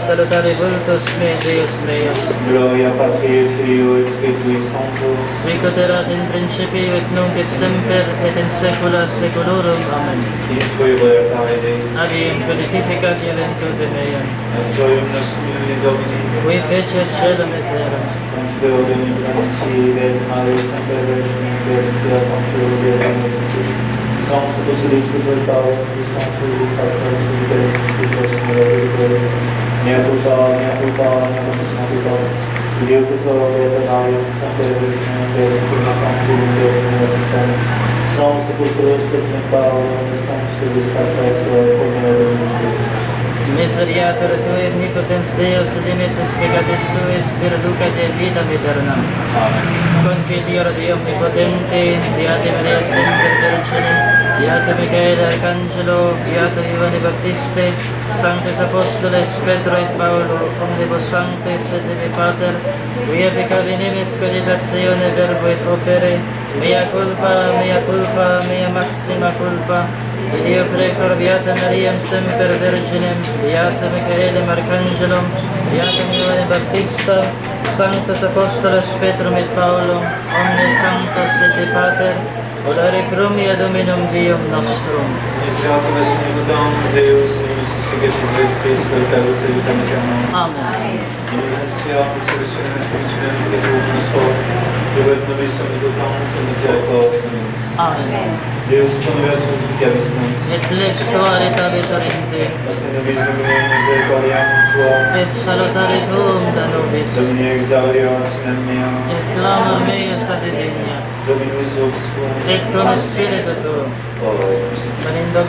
Salutare vultus me, Deus meus. Gloria Patri et Filio et Spiritui Sancto. Sicut erat in principio et nunc et semper et in saecula saeculorum. Amen. In Tui volere Dei. Adiem beatificat eventu te meam. Aiutorium nostrum in Domini. Qui fecit caelum et terram. Sancte Domini Planeti, et Maria semper Virgine, et Pia Concio, et Domini Spiritus. Sanctus Spiritus Spiritus Spiritus Spiritus Spiritus Spiritus Spiritus Apostolo Spetne Paolo, e Sanctus et Sacras, Miseriator Tui, omnipotens Deus, dimissus peccatis Tuis, perducat et vitam aeternam. Amen. Confiteor Dei omnipotente, Beate Maria semper Virgine, Beate Michael Arcangelo, Beato Ioanne Baptiste, Sanctus Apostoles Petro et Paulo, omnibus sanctis et Dei Pater, via peccavi nimis meditatione verbo et opere, mea culpa, mea maxima culpa, Dio precor Beata Mariam semper Virginem, Beata Michaelem Arcangelum, Beata Ioanne Baptista, Sanctus Apostolos Petrum et Paulum, omnes sanctos et Dei Pater, orare pro mea Dominum Deum nostrum. Miseator est omnipotens Deus, dimissus peccatis vestris, peccados et vitam aeternam. Amen. Iniciatum solutionem et punitionem peccatum nostrum, et nobis omnipotens et misericordiae. Amen. Deus conversus vicabis nos. Et lex tua reta vitorente, Nostre nobis Domine misericordiam tua. et salutare tuum da nobis, Domine exaudio sinem mea. et clamor meus ad digna, Dominus obscur. et cum spiritu tuum. Oremos. Manindog.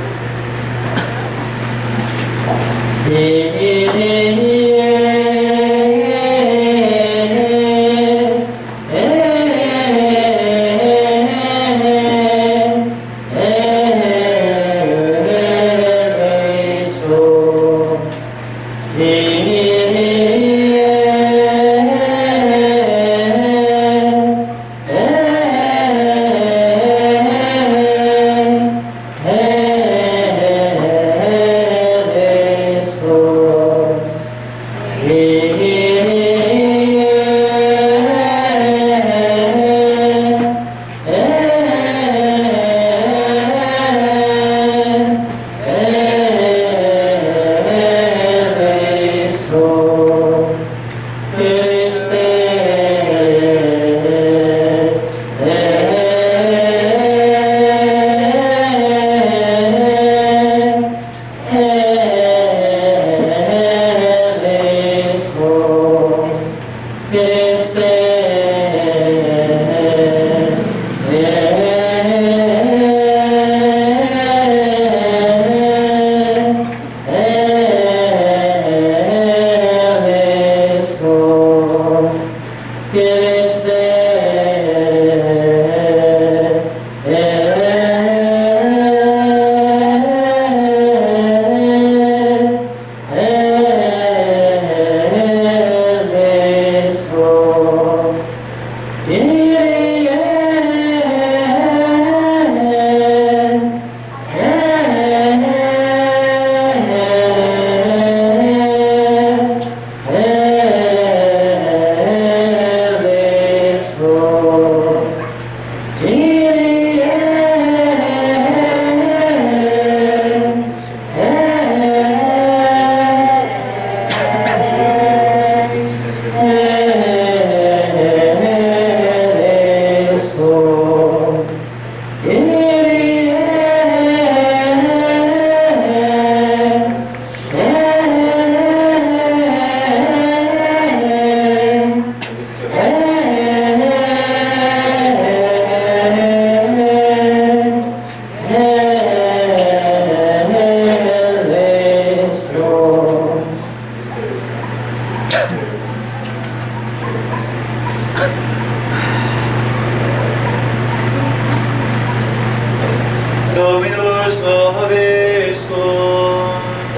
Dominus vobiscum.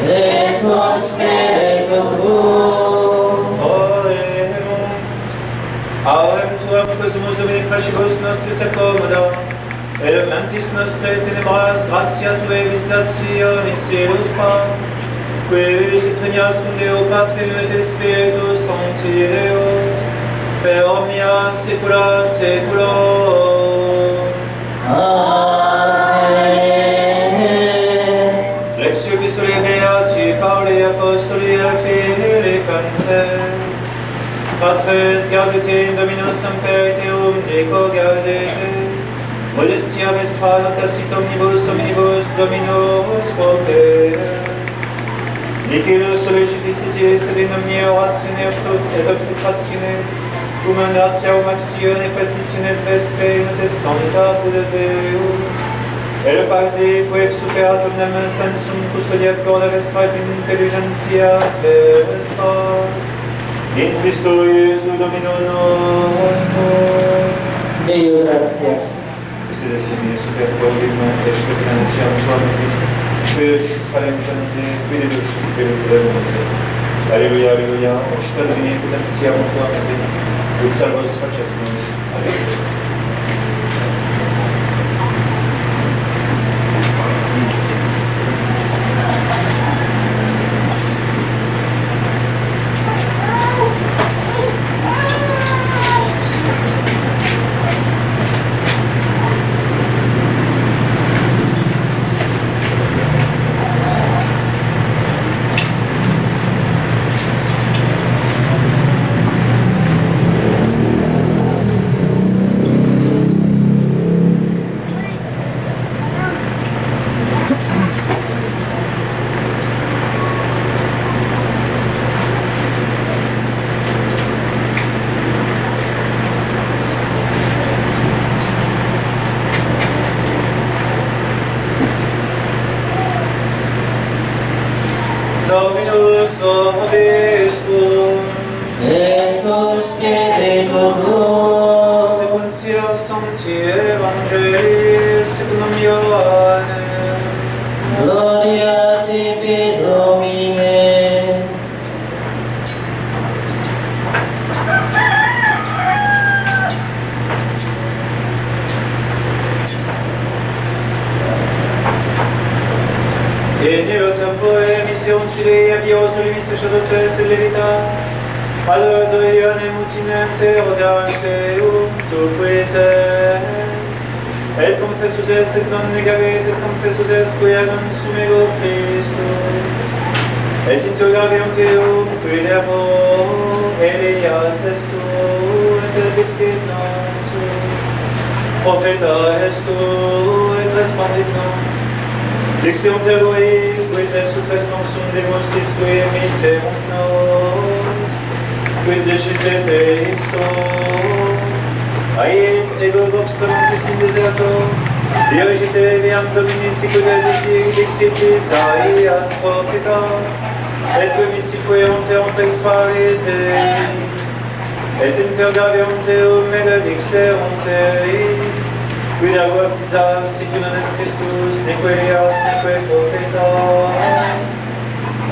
Et cum spiritu tuum. Oremus. Auem tuam cosmos Domini pacibus nostris accommoda. Elementis nostrae tenebras gratia Tuae visitationis illustra. Quis et regnas cum Deo Patri et Spiritus Sancti Deus. Per omnia saecula saeculorum. Amen. Lectio epistolae Beati Pauli Apostoli et Philippenses. Patres Gaudete in Domino semper Teum Deco Gaudete. Modestia vestra tacit omnibus Dominus Voce. Liquidus solliciticities et in omnia oratione et obsecratione. Cum gratia maxiones petitiones vestre notes canta de Deus. et le pax Dei quae super domnem sensum custodiat corda vestra et intelligentias vestas, in Christo Iesu Domino nostro. Deo gratias. Sede semi super cordium et financiam tuam, quis salentante, quid edus spiritus. Alleluia, alleluia, ocita Domini potentiam tuam, ut salvos faces nos. Alleluia. Dominus vobiscum, Et poscede tuo. sequentia sancti Evangelii secundum Ioannem. Gloria tibi, Domine. Et nil tempoe mission Dei abios limis sacerdotes et levitas, ad doianem utinente roganteum tu quies, et confessus es et non negavit, et confessus es quia non sum ego Christus, et interrogavium Teum, quid ergo Elias est tu, et dixit nos, profeta est tu, et respondit nos. Dixion terroi, quis est ut responsum demosis qui miserunt nos, quid decisete ipso, ait ego vox clamantis in deserto, dirigite viam Domini sicut dixit Isaias profeta, et que missi fuerunt ex Pharisei, et interrogavium Teum et dixerunt ei, quid ergo baptizas, si tu non es Christus, neque Elias, neque profeta?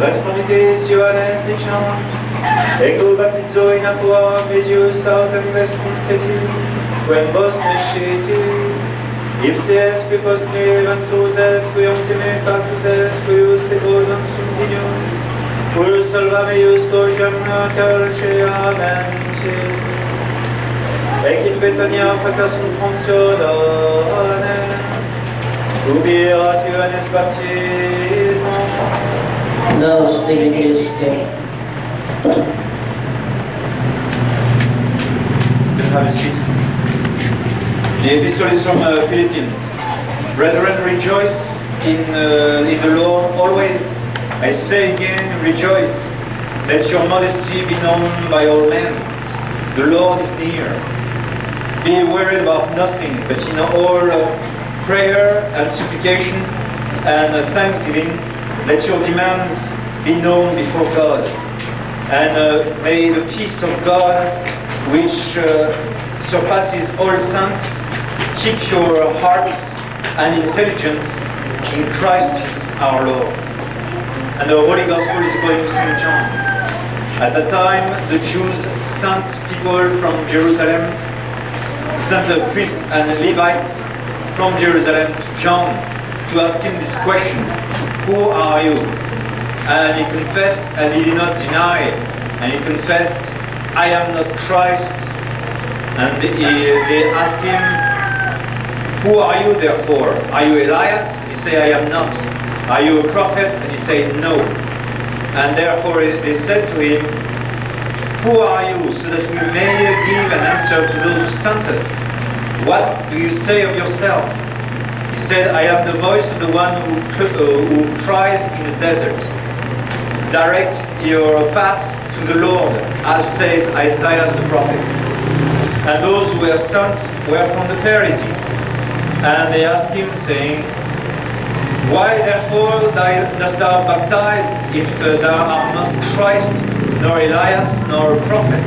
Responditis Ioannes dicens, ego baptizo in aqua medius autem vestrum setim, quem vos nescitis, ipse es qui post me ventus es, qui ultime factus es, cuius ego non sum dignus, purus salva meius cogiam calcea mentis. Ec in Betania facta sunt consolane, ubi erat Ioannes baptisam. Nos tibi Christe. Have a seat. The epistle is from Philippians. Brethren, rejoice in the Lord always. I say again, rejoice. Let your modesty be known by all men. The Lord is near. Be worried about nothing, but in all prayer and supplication and thanksgiving, let your demands be known before God. And may the peace of God, which surpasses all sense, keep your hearts and intelligence in Christ Jesus our Lord. And the Holy Gospel is according to St. John. At that time, the Jews sent people from Jerusalem, sent priests and Levites from Jerusalem to John to ask him this question: who are you? And he confessed, and he did not deny, and he confessed, I am not Christ. And they asked him, who are you therefore? Are you Elias? And he said, I am not. Are you a prophet? And he said, no. And therefore they said to him, who are you, so that we may give an answer to those who sent us? What do you say of yourself? He said, I am the voice of the one who cries in the desert. Direct your path to the Lord, as says Isaiah the prophet. And those who were sent were from the Pharisees. And they asked him, saying, "Why therefore dost thou baptize, if thou art not Christ, nor Elias, nor a prophet?"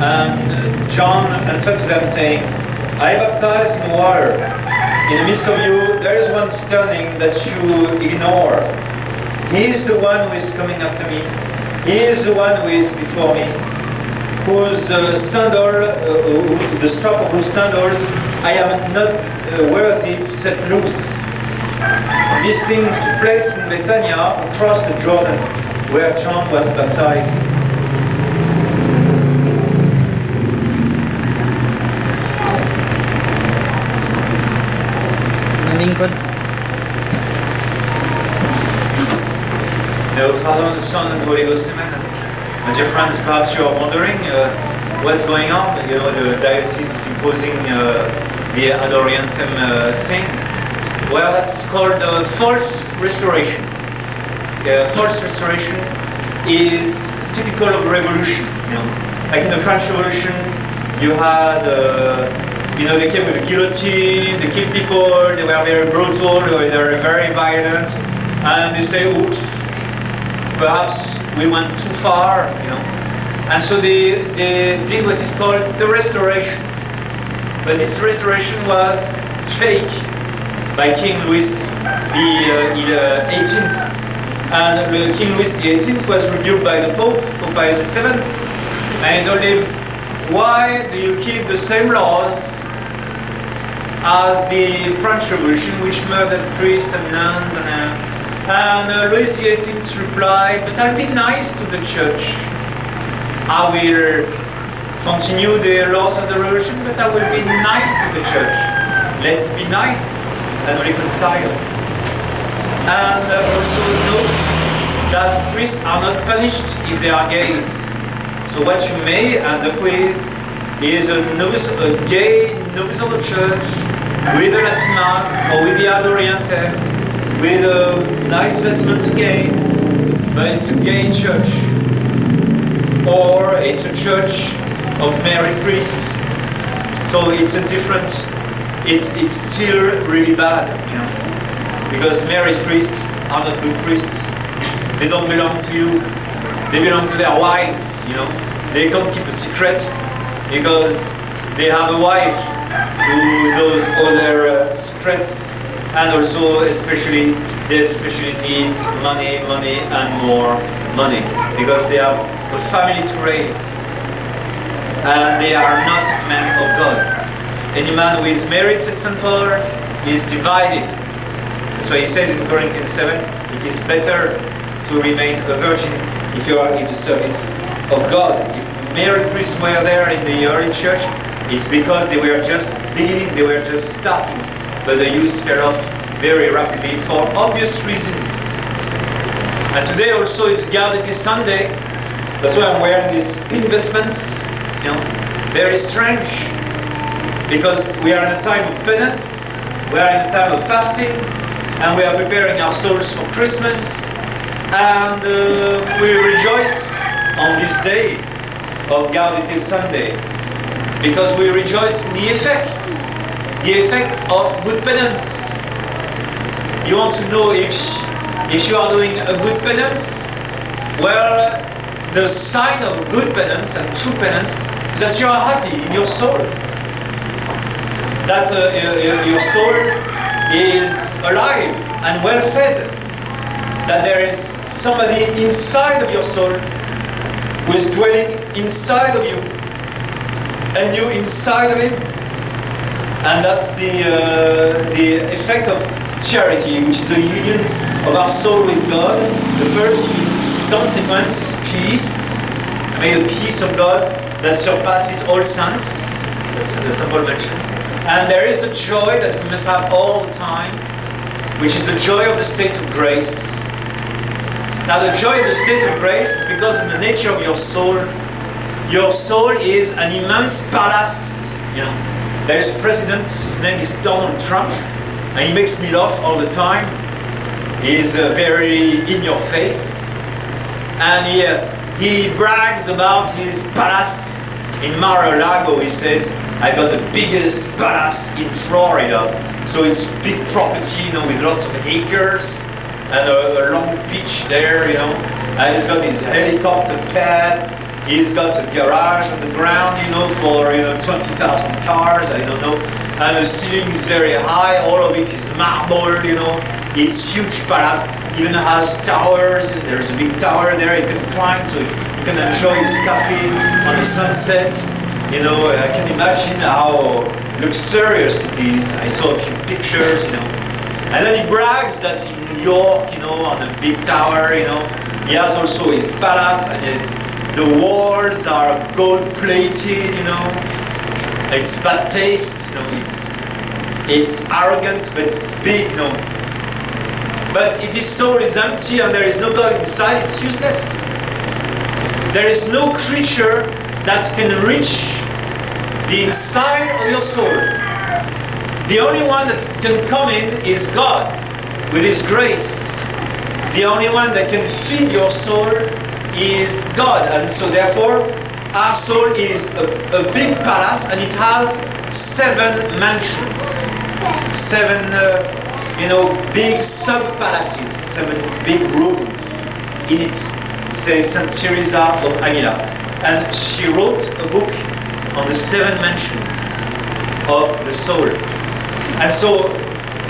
And John answered to them, saying, "I baptize in water. In the midst of you there is one standing that you ignore. He is the one who is coming after me. He is the one who is before me, whose the strap of whose sandals I am not worthy to set loose." These things took place in Bethania, across the Jordan, where John was baptizing. Lingkod. The Father, and the Son, and the Holy Ghost, amen. My dear friends, perhaps you are wondering what's going on. You know, the diocese is imposing the Ad Orientem thing. Well, that's called false restoration. False restoration is typical of revolution. You know, like in the French Revolution, you had, they came with the guillotine, they killed people, they were very brutal, they were very violent, and they say, "Oops, perhaps we went too far," And so they did what is called the restoration. But this restoration was fake by King Louis the 18th. And King Louis the 18th was rebuked by the Pope, Pope Pius VII, and he told him, "Why do you keep the same laws as the French Revolution, which murdered priests and nuns?" And Louis the 18th replied, "But I'll be nice to the church. I will continue the laws of the revolution, but I will be nice to the church. Let's be nice and reconcile." And also note that priests are not punished if they are gays. So what you may end up with is a gay novice of the church with the Latin Mass or with the Ad Orientem, with nice vestments again, but it's a gay church. Or it's a church of married priests. So it's a different, it's still really bad, because married priests are not good priests. They don't belong to you. They belong to their wives, They can't keep a secret because they have a wife who knows all their secrets, and also they especially need money and more money, because they have a family to raise, and they are not men of God. Any man who is married, said St. Paul, is divided. That's why he says in Corinthians 7, it is better to remain a virgin if you are in the service of God. If married priests were there in the early church, it's because they were just beginning, they were just starting, but the use fell off very rapidly for obvious reasons. And today also is Gaudete Sunday. That's why I'm wearing these pink vestments, very strange, because we are in a time of penance, we are in a time of fasting, and we are preparing our souls for Christmas, and we rejoice on this day of Gaudete Sunday, because we rejoice in the effects of good penance. You want to know if you are doing a good penance? Well, the sign of good penance and true penance is that you are happy in your soul, that your soul is alive and well fed, that there is somebody inside of your soul who is dwelling inside of you, and you inside of him. And that's the effect of charity, which is the union of our soul with God. The first consequence is peace. May the peace of God that surpasses all sense. That's the St. Paul mentions. And there is a joy that we must have all the time, which is the joy of the state of grace. Now, the joy of the state of grace is because in the nature of your soul is an immense palace. There is a president, his name is Donald Trump, and he makes me laugh all the time. He is very in your face, and he brags about his palace in Mar-a-Lago. He says, I got the biggest palace in Florida. So it's big property, with lots of acres and a long beach there, And he's got his helicopter pad. He's got a garage on the ground, for 20,000 cars. I don't know. And the ceiling is very high. All of it is marble, It's huge palace. Even has towers. There's a big tower there you can climb, so you can enjoy his cafe on the sunset. I can imagine how luxurious it is. I saw a few pictures, And then he brags that in New York, on a big tower, he has also his palace, and the walls are gold-plated, It's bad taste, It's arrogant, but it's big, But if his soul is empty and there is no God inside, it's useless. There is no creature that can reach the inside of your soul. The only one that can come in is God with His grace. The only one that can feed your soul is God. And so therefore, our soul is a big palace, and it has 7 mansions. 7 big sub-palaces, 7 big rooms in it, says Saint Teresa of Avila. And she wrote a book on the 7 mansions of the soul. And so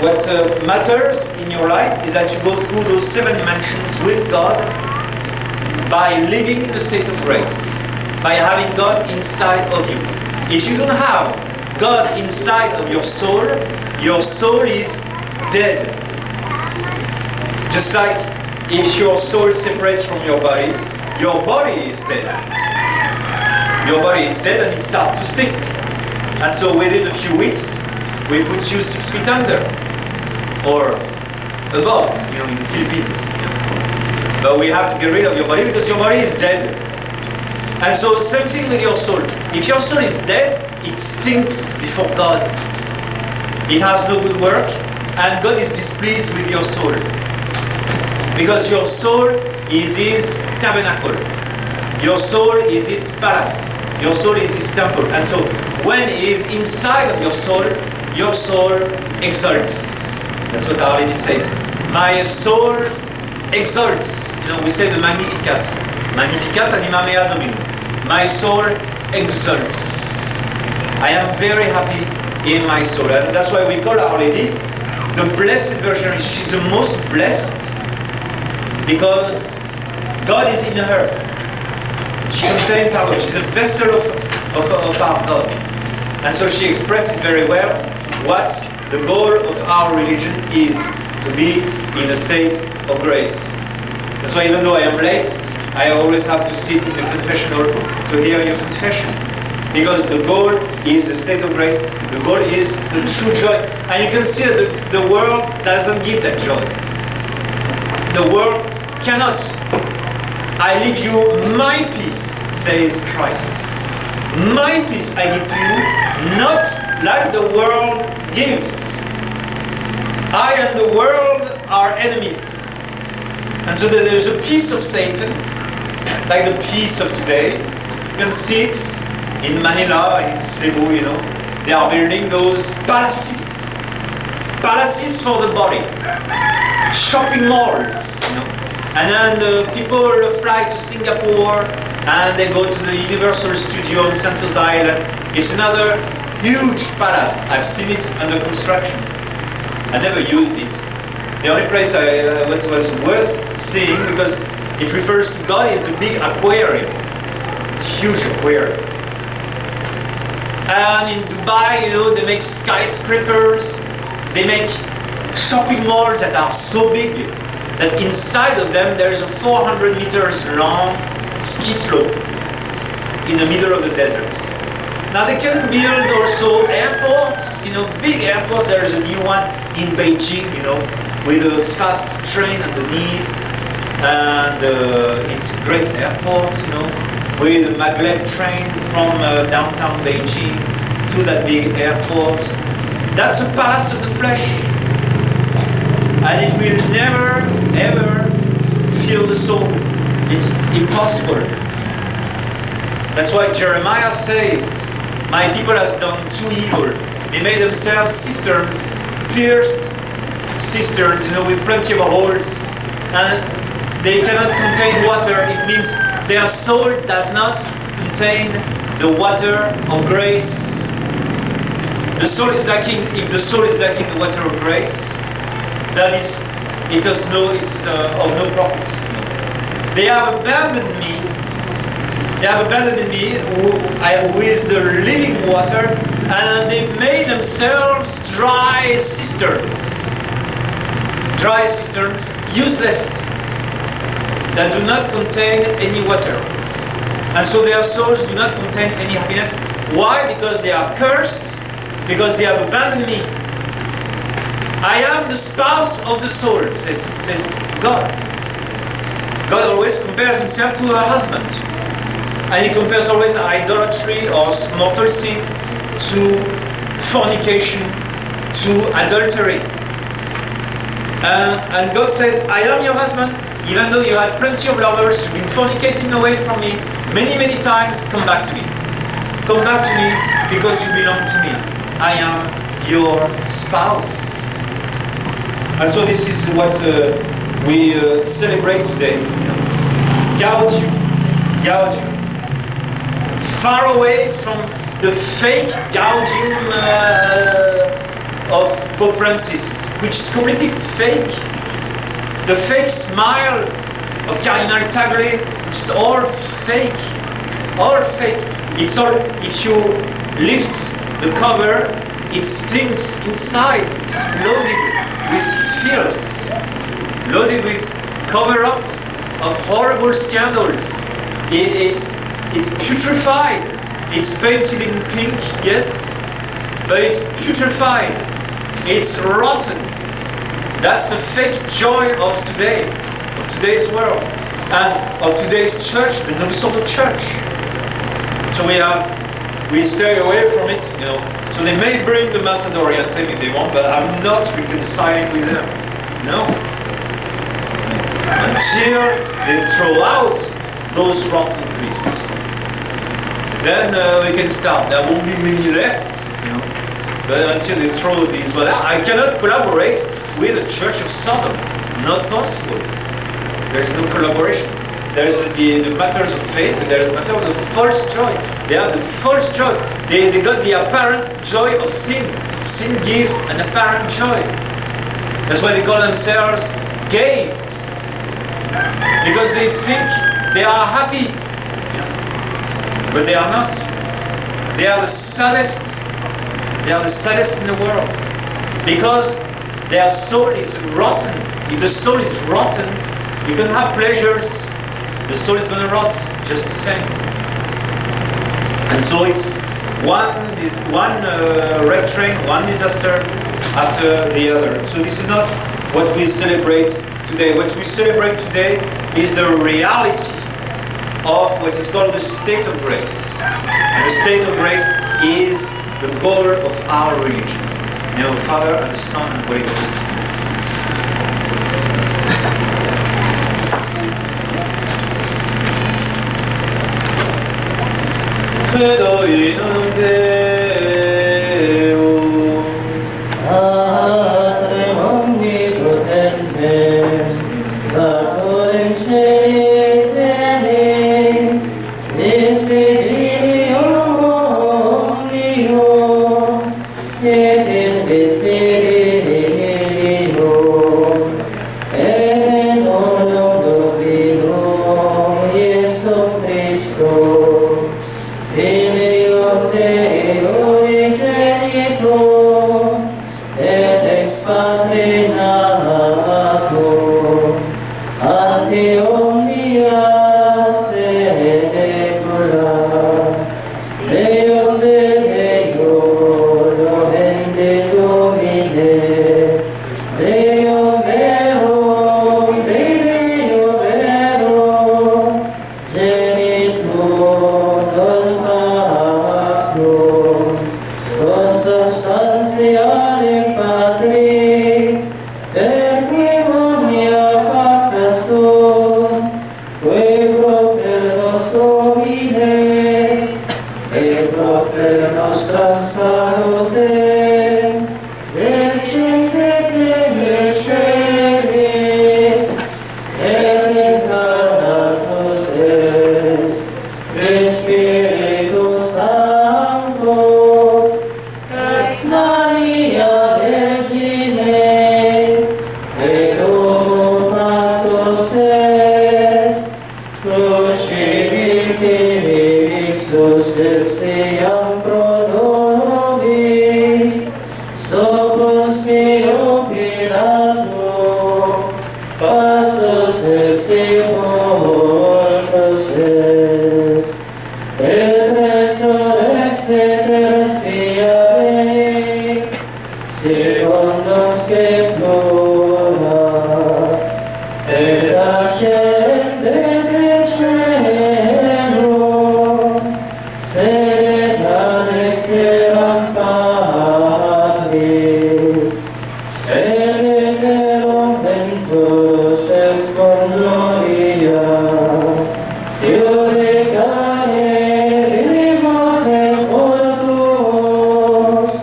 what matters in your life is that you go through those 7 mansions with God by living in the state of grace, by having God inside of you. If you don't have God inside of your soul is dead. Just like if your soul separates from your body is dead. Your body is dead and it starts to stink. And so within a few weeks, we put you 6 feet under or above, in the Philippines. But we have to get rid of your body because your body is dead. And so same thing with your soul. If your soul is dead, it stinks before God. It has no good work, and God is displeased with your soul. Because your soul is His tabernacle. Your soul is His palace. Your soul is His temple. And so when He is inside of your soul exalts. That's what Our Lady says. My soul exalts. We say the Magnificat. Magnificat anima mea Domini. My soul exalts. I am very happy in my soul. And that's why we call Our Lady the Blessed Virgin. She's the most blessed because God is in her. She contains our God. She's a vessel of our God. And so she expresses very well what the goal of our religion is, to be in a state of grace. That's why even though I am late, I always have to sit in the confessional to hear your confession. Because the goal is the state of grace, the goal is the true joy. And you can see that the world doesn't give that joy. The world cannot. I leave you my peace, says Christ. My peace I give to you, not like the world gives. I and the world are enemies. And so there's a piece of Satan, like the peace of today. You can see it in Manila, in Cebu, They are building those palaces. Palaces for the body. Shopping malls, And then people fly to Singapore and they go to the Universal Studio on Santos Island. It's another huge palace. I've seen it under construction. I never used it. The only place what was worth seeing, because it refers to God, is the big aquarium. Huge aquarium. And in Dubai, they make skyscrapers. They make shopping malls that are so big that inside of them there is a 400 meters long ski slope in the middle of the desert. Now they can build also airports, big airports. There's a new one in Beijing, with a fast train underneath, and it's a great airport, with a maglev train from downtown Beijing to that big airport. That's a palace of the flesh. And it will never, ever fill the soul. It's impossible. That's why Jeremiah says my people has done too evil. They made themselves cisterns, pierced cisterns, with plenty of holes, and they cannot contain water. It means their soul does not contain the water of grace. The soul is lacking. If the soul is lacking the water of grace, that is, it's of no profit. They have abandoned me. They have abandoned me, who is the living water, and they made themselves dry cisterns. Dry cisterns, useless, that do not contain any water. And so their souls do not contain any happiness. Why? Because they are cursed, because they have abandoned me. I am the spouse of the soul, says God. God always compares himself to a husband. And he compares always idolatry or mortal sin to fornication, to adultery. And God says, I am your husband, even though you had plenty of lovers, you've been fornicating away from me many times, come back to me. Come back to me because you belong to me. I am your spouse. And so this is what we celebrate today. Gaudete. Far away from the fake Gaudium of Pope Francis, which is completely fake. The fake smile of Cardinal Tagle, which is all fake. All fake. It's all, if you lift the cover, it stinks inside. It's loaded with filth, loaded with cover-up of horrible scandals. It's putrefied. It's painted in pink, yes, but it's putrefied. It's rotten. That's the fake joy of today, of today's world, and of today's church, the Novice Ordo Church. So we stay away from it, So they may bring the Mass Oriente if they want, but I'm not reconciling with them. No. Until they throw out those rotten priests, then we can start. There won't be many left, But until they throw these, I cannot collaborate with the Church of Sodom. Not possible. There's no collaboration. There's the matters of faith, but there's the matter of the false joy. They have the false joy. They got the apparent joy of sin. Sin gives an apparent joy. That's why they call themselves gays. Because they think they are happy. But they are not. They are the saddest. They are the saddest in the world. Because their soul is rotten. If the soul is rotten, you can have pleasures. The soul is going to rot just the same. And so it's one red train, one disaster after the other. So this is not what we celebrate today. What we celebrate today is the reality of what is called the state of grace. And the state of grace is the goal of our religion. In the name of the Father, and the Son, and the Holy Ghost. Credo in un Deum Patrem omnipotentes, Pater in Celi Dei, Desiderio omnium, et in desiderio, et in ordo Filio Iesu Christo, Filio Deo, muertos el resurrexit respiare, secondo Scripturas, et ascendere in cielo, sed ad exteram Patris, et iterum ventus est con gloria, iudicare vivos et mortuos,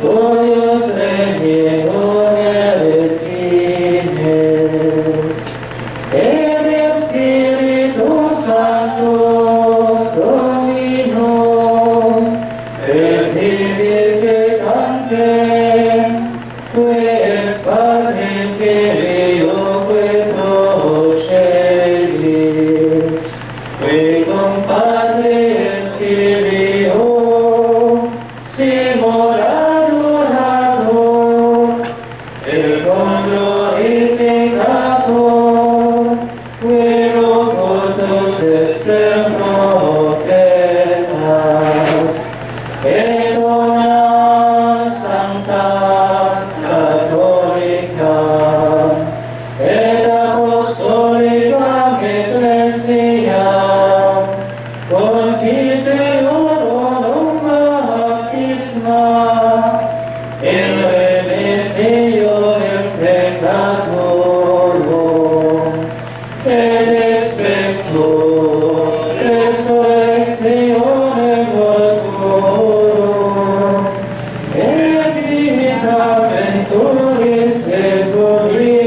cuius regni et fines, et in Spiritus Sancto Dominum, et vivificante, qui ex Patri Filio qui procedi, qui cum Patri et Filio simul adorator, et cum glorificator, qui locutus exter profetas, et una sancta catholica, et apostolica ecclesia, confiteorum baptisma, in remissionem peccatorum, et expecto resurrectionem mortuorum, et vita venturis seculi.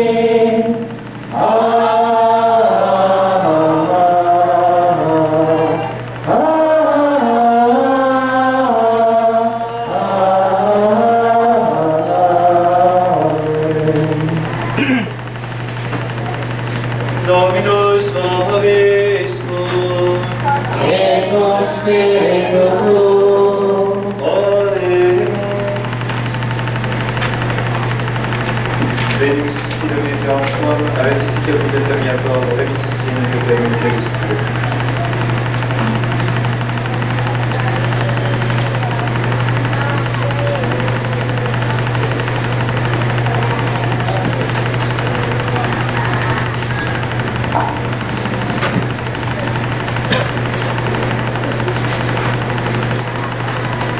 Dominus vobiscum, Et cum spiritu tuo, oremus. Benedictus in nomine Tuum, et sic ut et mia cor, remissis in nomine Tuum, Deus tuum.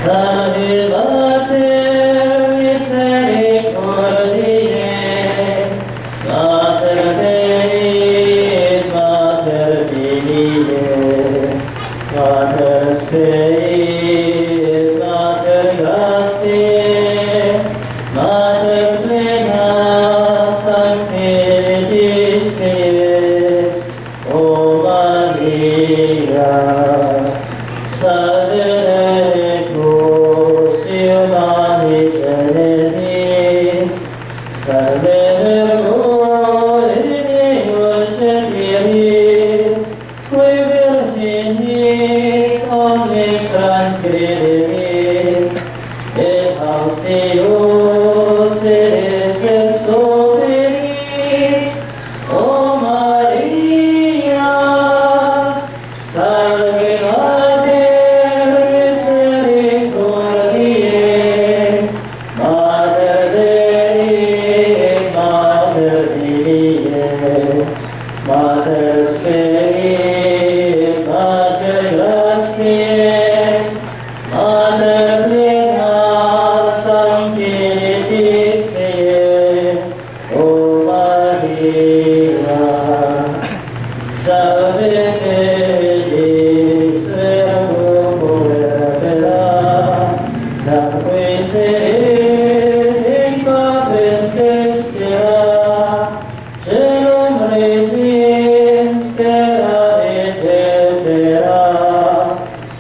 Salve Mater misericordiae, Mater Dei, Mater Filiae, Mater Spei, Mater gratiae, Mater plena sanctificae, O Maria, Salve Humani generis, salve Virgo cetiris, qui virginis omnis transgredis, et ausius eris et soberis, O Maria, salve Mater misericordiae, Mater Dei, Mater Filiae, Mater Spei, Mater gratiae, Mater plena sanctificae, O Maria, salve Felix Virgo puerpera, nacque in Patris Christia, celum regis terra et tempera,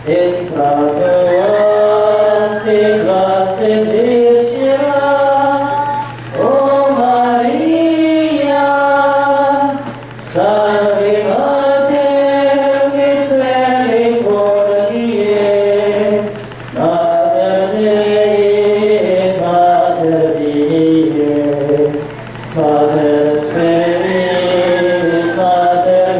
et praetuas siglas et viscera, O Maria, salve Mater misericordiae, Mater Dei, Mater Filiae, Mater Spei, Mater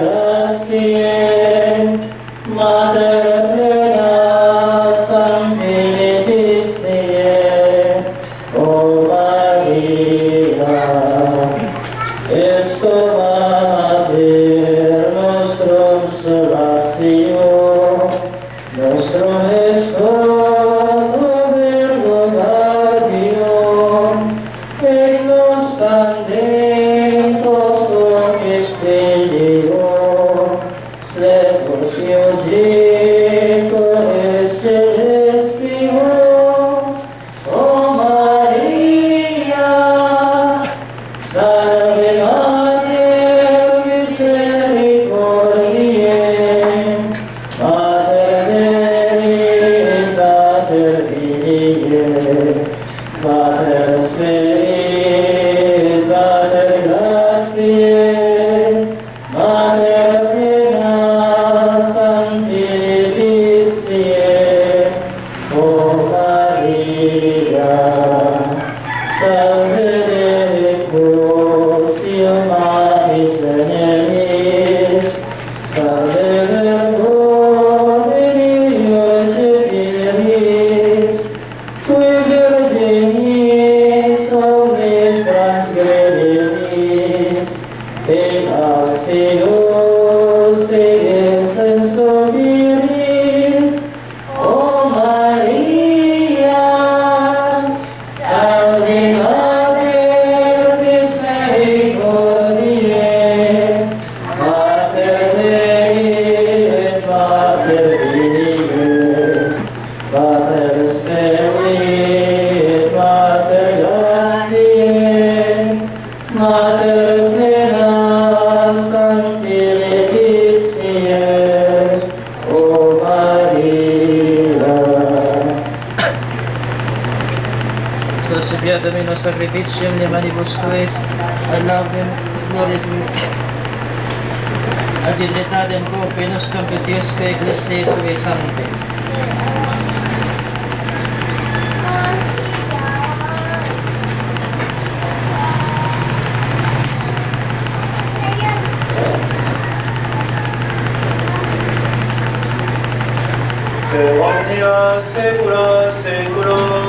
Sacrificium de manibus tuis, ad laudem gloria tui, ad dignitatem corpi nostrum Christi Ecclesiae sui sancti. Per omnia saecula saeculorum.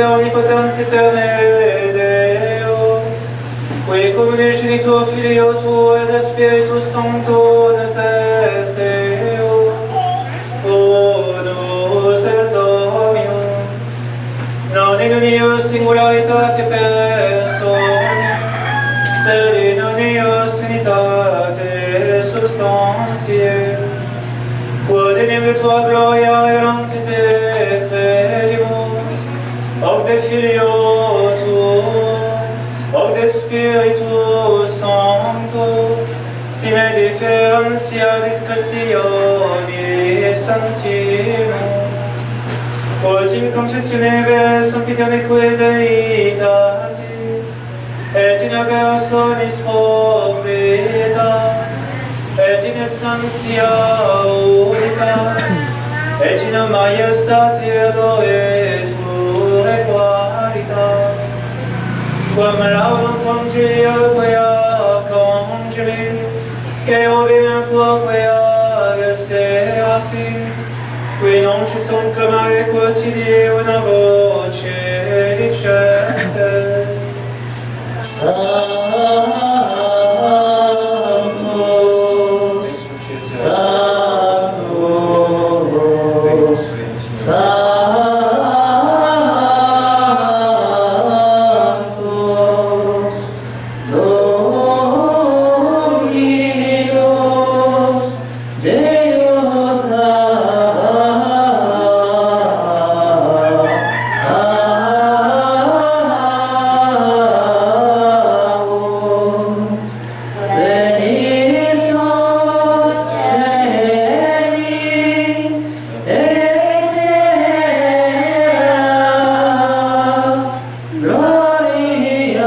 Omnipotens aeterne Deus, qui comune genitor Filio tuo et Spiritus Sancto nos est Deus, unus est Dominus, non in unius singularitate personae, sed in unius trinitate substantiae, quod in de tua gloria revelant te credimus, hoc de Filio tuo, hoc de Spiritus Sancto, sine differentia discretione santimus, quod in confessione vera sempiternique Deitatis, et in personis proprietatis, et in essentia unitas, et in majestate doretur et qualitas, quam laudant angelia quia congeli, cherubim quia seraphim, qui non ci sunt clamare quotidie una voce dicente. Gloria a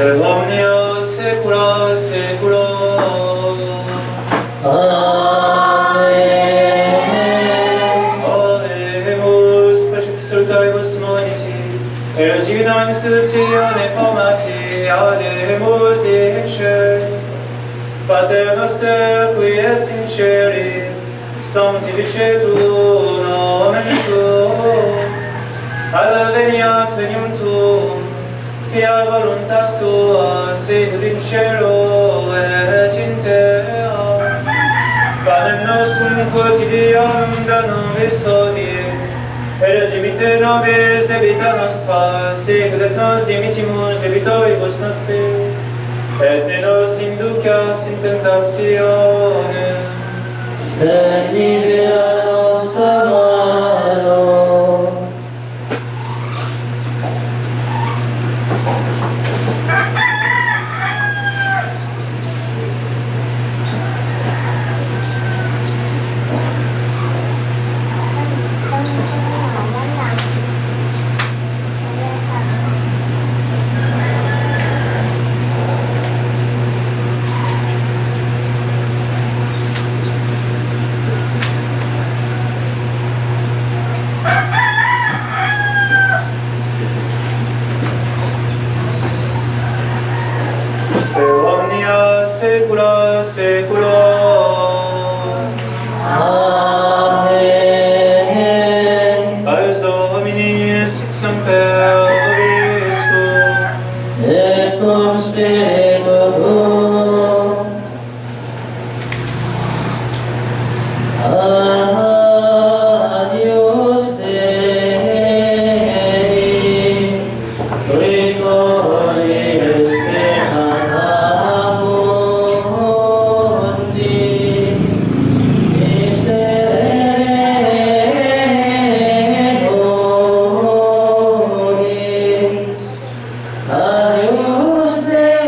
per omnia saecula saeculorum. Amen. Oremus, pacific salutaibus moniti, et divina institutione formati, ademus dice, Pater noster, qui es in celis, sanctificetur nomen tuum, adveniat regnum tuum, fiat voluntas tua, sicut in cielo et in terra. Panem nostrum quotidianum da nobis hodie, et dimitte nobis debita nostra, sicut et nos dimittimus debitoribus nostris, et ne nos inducas in tentationem, sed libera nos a malo. Secula seculorum. Amen. Aius Domini sit semper vobiscum. Et cum spiritu tuo. Adios Dei, qui cordis peccata mundi, miserere nobis. Adios Dei, qui cordis peccata mundi, miserere nobis. Adios Dei,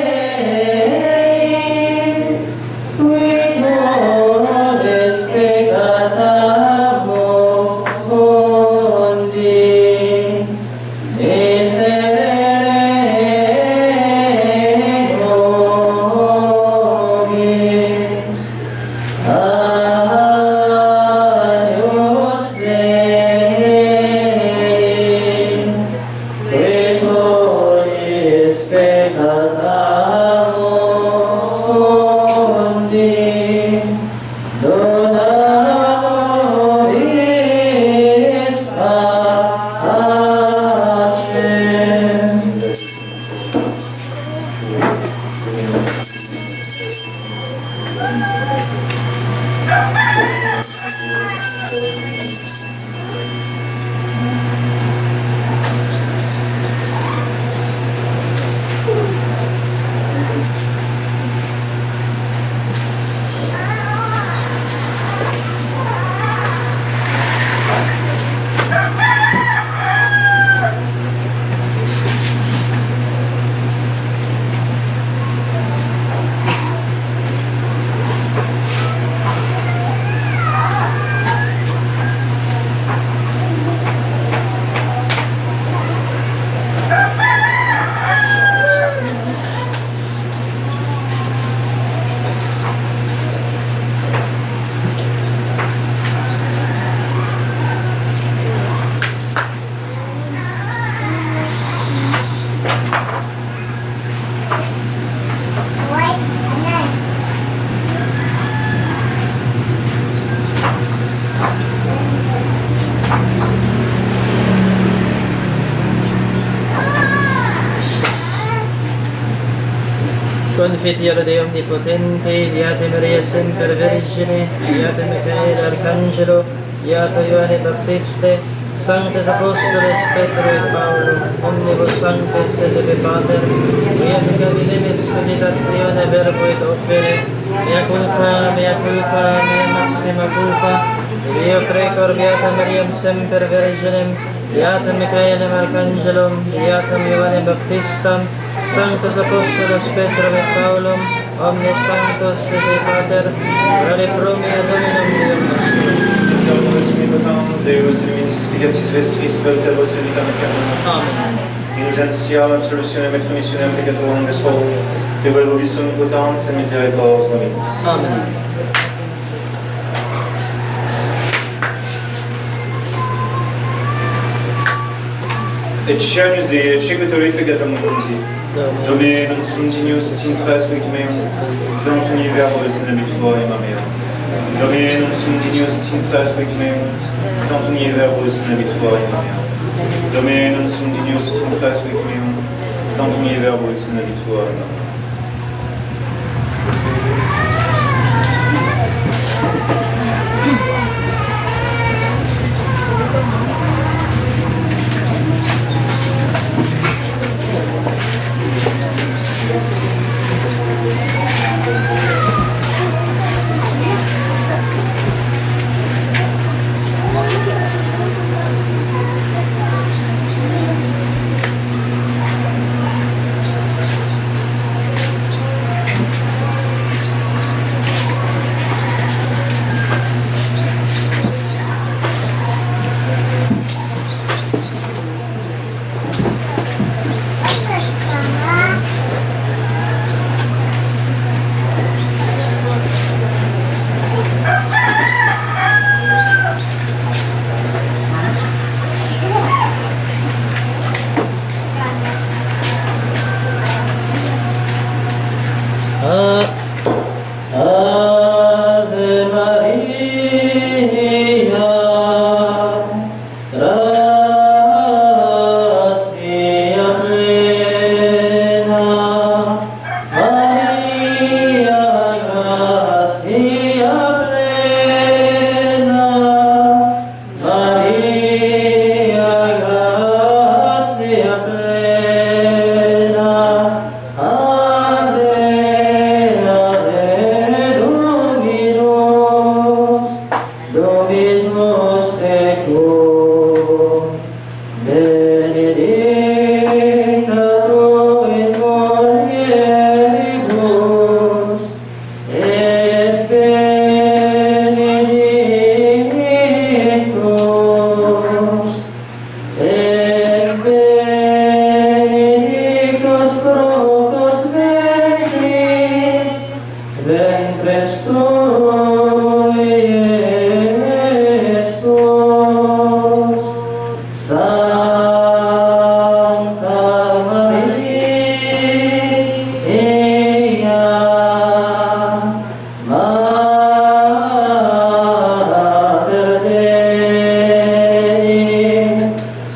qui cordis peccata mundi, dona nobis pacem. Confitiero Deo Onnipotente, Beate Maria Semper Vergine, Beate Michaele Arcangelo, Beato Ioanne Battiste, Sanctes Apostoles Petro et Paolo, omnibus sanctes et de Pater, Beate Galileis meditatione verbo et opere, mea culpa, mea maxima culpa, Dio precor Beata Mariam Semper Virginem, Beata Michaelem Arcangelum, Beatam Ioannem Baptistam, Sanctus Apostolos Petro et Paulum, omnes sanctos et de Pater, ore pro mea Dominum Deum nostrum. Salvamus omnipotens Deus in missis peccatis vestris speltebus et vitam aeternam. Amen. Indulgentiam absolutionem et remissionem peccatorum des hoc, que vobis omnipotens et misericordias Dominus. Amen. Et sciagnus et cecutori peccatum mundi. Domine non sum dignius et intra spiritum meum, sanctum verbis in habituae mea. Domine non sum dignius et intra spiritum meum, sanctum verbis in habituae mea. Domine non sum dignius et intra spiritum meum, sanctum verbis in habituae mea. benedicta tu in mulieribus, et benedictus fructus ventris, ventris tui, Iesus. Sancta Maria, Mater Dei,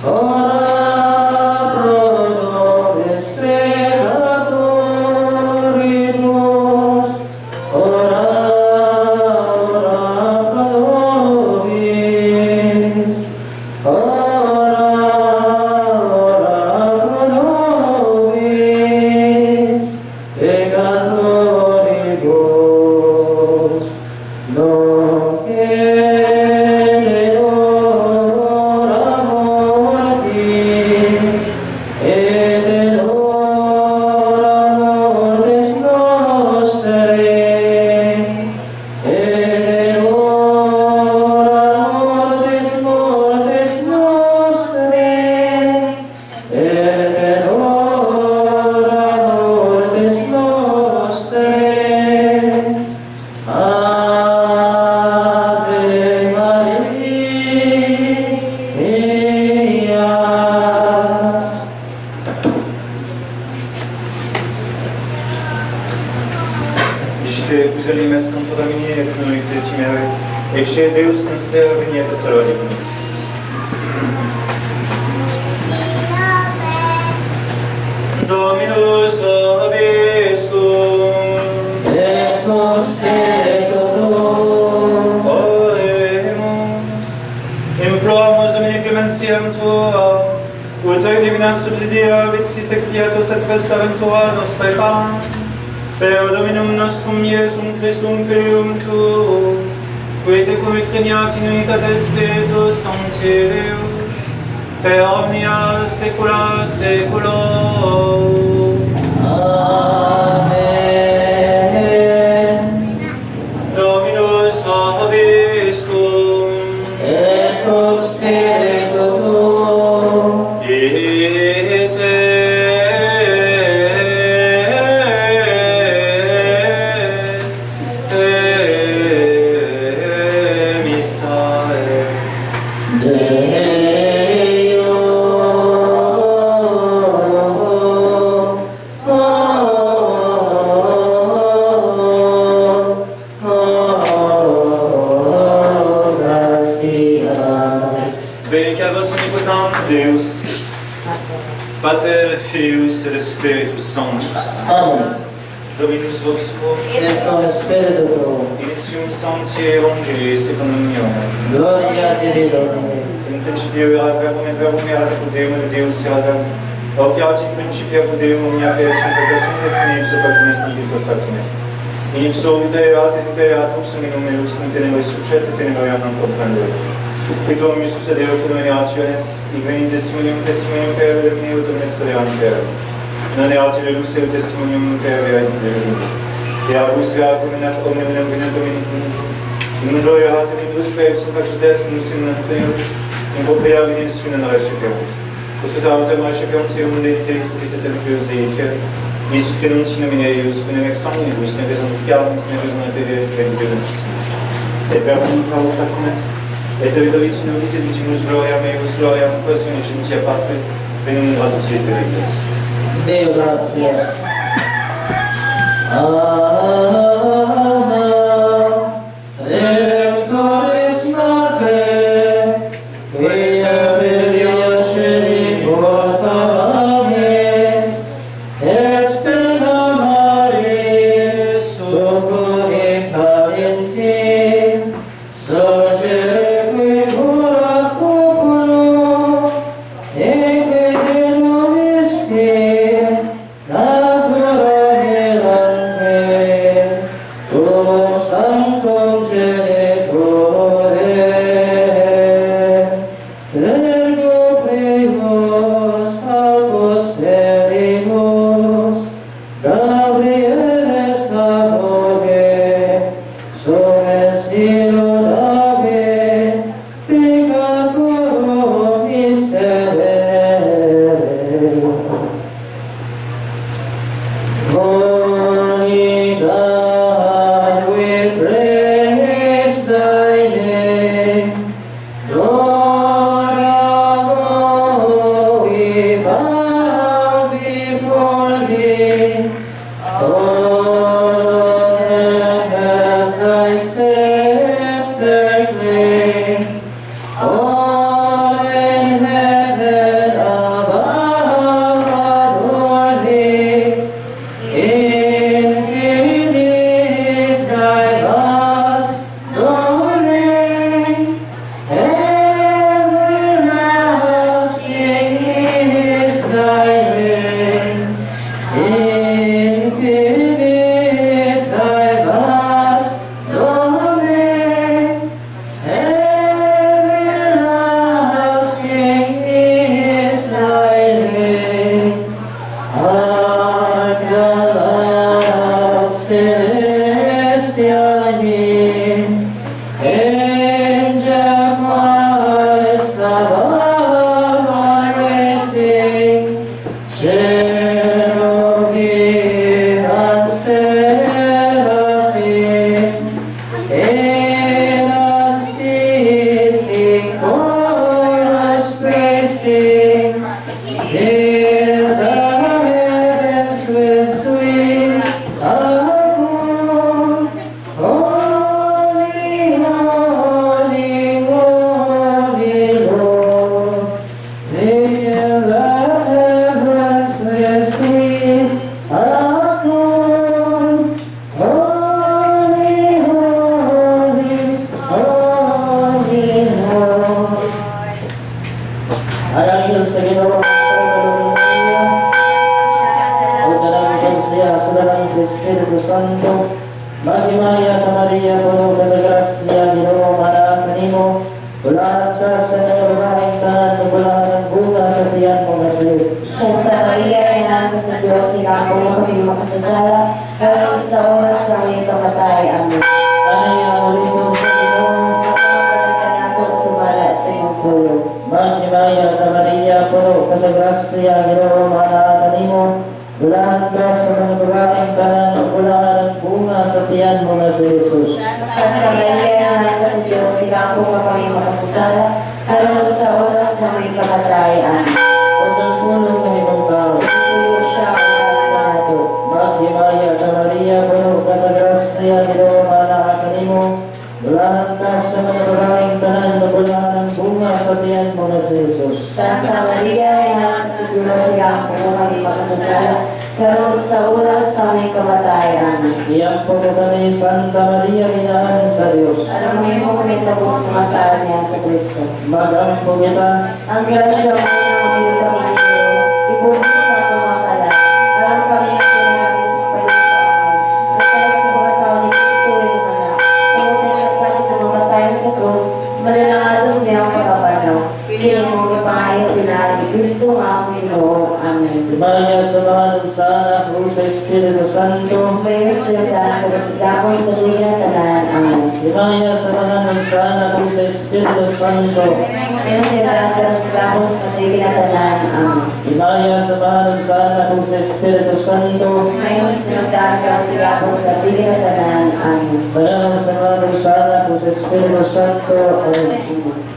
ora pro nobis peccatoribus, ora pro nobis, pro nobis peccatoribus, nunc et in hora mortis, et in hora mortis nostrae, et in hora mortis nostrae, et in hora mortis nostrae. Ave Maria. Dižite, uzalíme skonfo Domini, et nunc et timere, ecce Deus noster veniet et salvabimus. Dominus vobiscum, Et posteco oremus, imploramus Domini clementiam Tua, ut hoc divina subsidia vicis expiatus et festa ventura nos praepam, per Dominum nostrum Iesum Christum Filium Tuum, qui tecum et regnat in unitate Spiritus Sancti Deus, per omnia saecula saeculorum. Amen. Dominus vobiscum, Et posteco ite missae. Deo gratias. Benedicavos omnipotens Deus, Pater et Filius et Spiritus Sanctus. Amen. Dominus vobiscum, Et con spiritu tuo. initium Sancti Evangelii secundum Ioannem. Gloria a te, Domine. In principio erat verbum, et verbum erat apud Deum, et Deus erat verbum. Hoc erat in principio apud Deum, omnia creatio perfectum, et sine ipso factum est, nihil perfectum est. In ipso vita erat, et vita erat luxum in nomine luxum tenebris succet, et tenebrae non comprehenderit. Qui tuum Iesus et Deo cum generationes, hic venim testimonium per Domini, ut omnes credeant per. Non erat ille lux et testimonium per verit Deo. Ea lux vera prominat omnium in omnium Domini. In mundo erat in indus per ipsum factus est, minus in non in propria vinis in recipiunt. Ut autem recipiunt eum Deite Spiritus et Filius Dei, nis credunt in nomine eius, cum ex sanguinibus, ne raison carnis, ne raison materialis, ex Deus. Et per omnium factum est. Et David nobis et vigimus gloriam eius gloriam quas unicentia Patri, plenum gratiae et veritatis. Deo gratias. Redemptoris Mater, quia veliace mortalis, et stella Maris, succurri calientim, sorgere qui cura populo, et qui nobis natura erante, bow before thee. All have thy scepter claim. All in heaven above adore thee. Infinite thy vast domain. Everlasting is thy reign. Infinite thy vast domain. Everlasting is thy reign. Art thou of celestial hymn, angel choirs above are resting, cherubim and seraphim, unceasing chorus praising, fill the heavens with sweet accord. Holy, holy, holy Lord, fill the heavens with sweet accord. Holy, holy, holy Lord. Arangil sa Ginoo ang pagkalumiya, o dalangin siya sa dalang sa Espiritu Santo, Maghimaya ka Maria, puno ka sa grasya, Ginoo manaan kanimo, bulahan ka sa mga babaeng tanan, bulahan ang bunga sa tiyan mo nga sa Diyos. Santa Maria, Ina ka sa Diyos, sinapo mo kami makasasala, pero sa oras sa aming kamatay. Amen. Anay ang ulibon sa Ginoo, Kapagpalagan ako sumala sa iyong pulo. Maghimaya ka Maria, puno ka sa grasya, Ginoo manaan kanimo, bulahan ka sa mga babaeng tanan, bulahan ang bunga sa tiyan mo nga sa Jesus. Santa Maria, Ina ka sa Diyos, sinapo mo kami makasasala, pero sa oras sa aming kamatay. Amen. Huwag ang pulong ng ibang tao. Puyo siya ang lahat nato. Maghimaya ka Maria, puno ka sa grasya, Ginoo manaan kanimo, bulahan ka sa mga babaeng tanan, bulahan ang bunga sa tiyan mo nga sa Jesus. Santa Maria, Ina ka sa Diyos, sinapo mo kami makasasala, pero sa oras sa aming kamatay. Amen. Iyampo mo kami, Santa Maria, Inaan sa Diyos. Alamuhin mo kami tapos sumasaan niya sa Kristo. Magampo kita, Ang grasya mo na umiyo kami ninyo, ibuhin sa atong mga kalat. Alam kami ang pinagami sa sapalit sa amin. Kasarap sa mga tao ni Kristo ay mga. Kung sa ikastali sa mga tayo sa krus, madalangados niya ang pagkapanaw. Piling mo ipangayo pinahal ni Kristo ang among Ginoo. Amen. Maria sa mga sa anak, sa Espiritu Santo. Bayo sa lahat ng sigapon sa liya tanan. Amen. Maria sa mga sa anak, sa Espiritu Santo. Bayo sa lahat ng sigapon sa liya tanan. Amen. Maria sa mga sa anak, sa Espiritu Santo. Ngayon sa sinundahan ka ng sigapon sa liya tanan. Amen. Sa mga sa anak, sa Espiritu Santo. Amen.